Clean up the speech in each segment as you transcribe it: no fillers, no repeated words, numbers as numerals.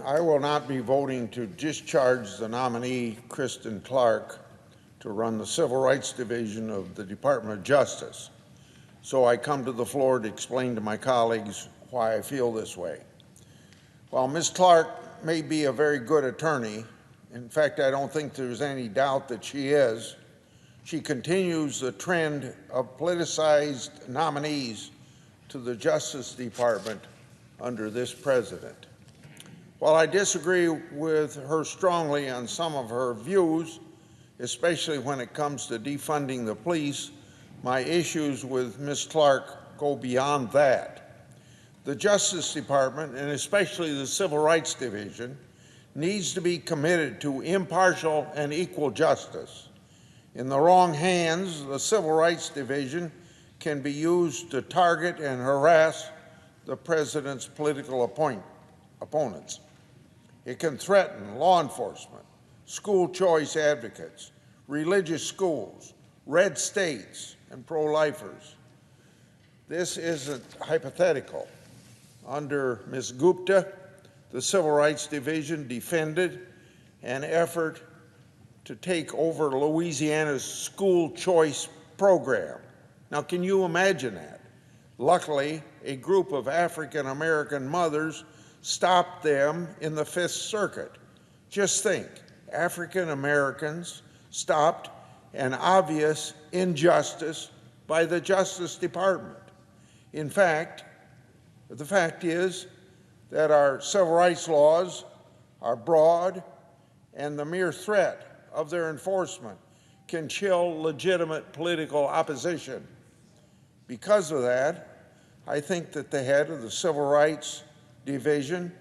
I will not be voting to discharge the nominee, Kristen Clarke, to run the Civil Rights Division of the Department of Justice. So I come to the floor to explain to my colleagues why I feel this way. While Ms. Clarke may be a very good attorney, in fact, I don't think there's any doubt that she is, she continues the trend of politicized nominees to the Justice Department under this president. While I disagree with her strongly on some of her views, especially when it comes to defunding the police, my issues with Ms. Clarke go beyond that. The Justice Department, and especially the Civil Rights Division, needs to be committed to impartial and equal justice. In the wrong hands, the Civil Rights Division can be used to target and harass the president's political opponents. It can threaten law enforcement, school choice advocates, religious schools, red states, and pro-lifers. This isn't hypothetical. Under Ms. Gupta, the Civil Rights Division defended an effort to take over Louisiana's school choice program. Now, can you imagine that? Luckily, a group of African-American mothers stopped them in the Fifth Circuit. Just think, African Americans stopped an obvious injustice by the Justice Department. In fact, the fact is that our civil rights laws are broad, and the mere threat of their enforcement can chill legitimate political opposition. Because of that, I think that the head of the Civil Rights Division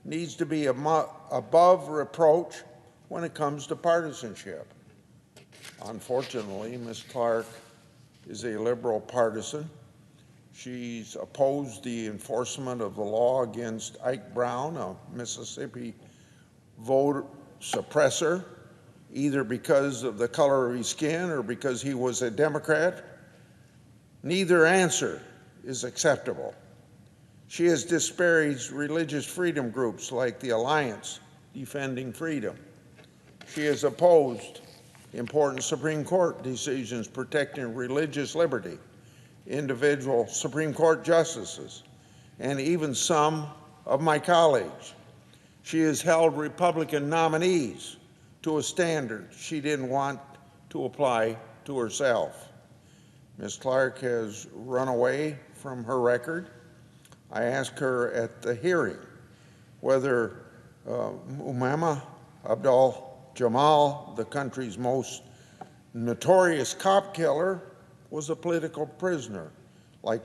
needs to be above reproach when it comes to partisanship. Unfortunately, Ms. Clarke is a liberal partisan. She's opposed the enforcement of the law against Ike Brown, a Mississippi voter suppressor, either because of the color of his skin or because he was a Democrat. Neither answer is acceptable. She has disparaged religious freedom groups like the Alliance Defending Freedom. She has opposed important Supreme Court decisions protecting religious liberty, individual Supreme Court justices, and even some of my colleagues. She has held Republican nominees to a standard she didn't want to apply to herself. Ms. Clarke has run away from her record. I asked her at the hearing whether Umama Abdul-Jamal, the country's most notorious cop killer, was a political prisoner, like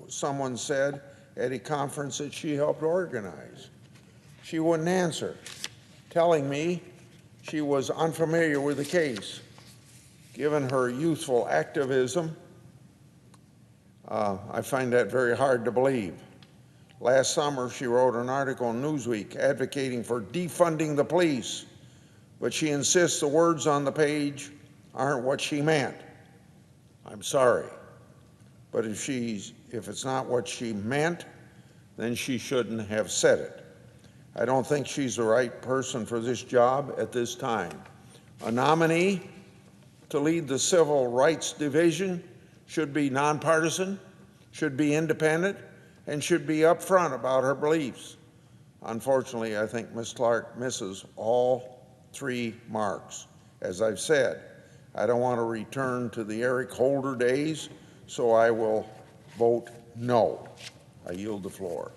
someone said at a conference that she helped organize. She wouldn't answer, telling me she was unfamiliar with the case. Given her youthful activism, I find that very hard to believe. Last summer, she wrote an article in Newsweek advocating for defunding the police, but she insists the words on the page aren't what she meant. I'm sorry, but if it's not what she meant, then she shouldn't have said it. I don't think she's the right person for this job at this time. A nominee to lead the Civil Rights Division should be nonpartisan, should be independent, and should be upfront about her beliefs. Unfortunately, I think Ms. Clarke misses all three marks. As I've said, I don't want to return to the Eric Holder days, so I will vote no. I yield the floor.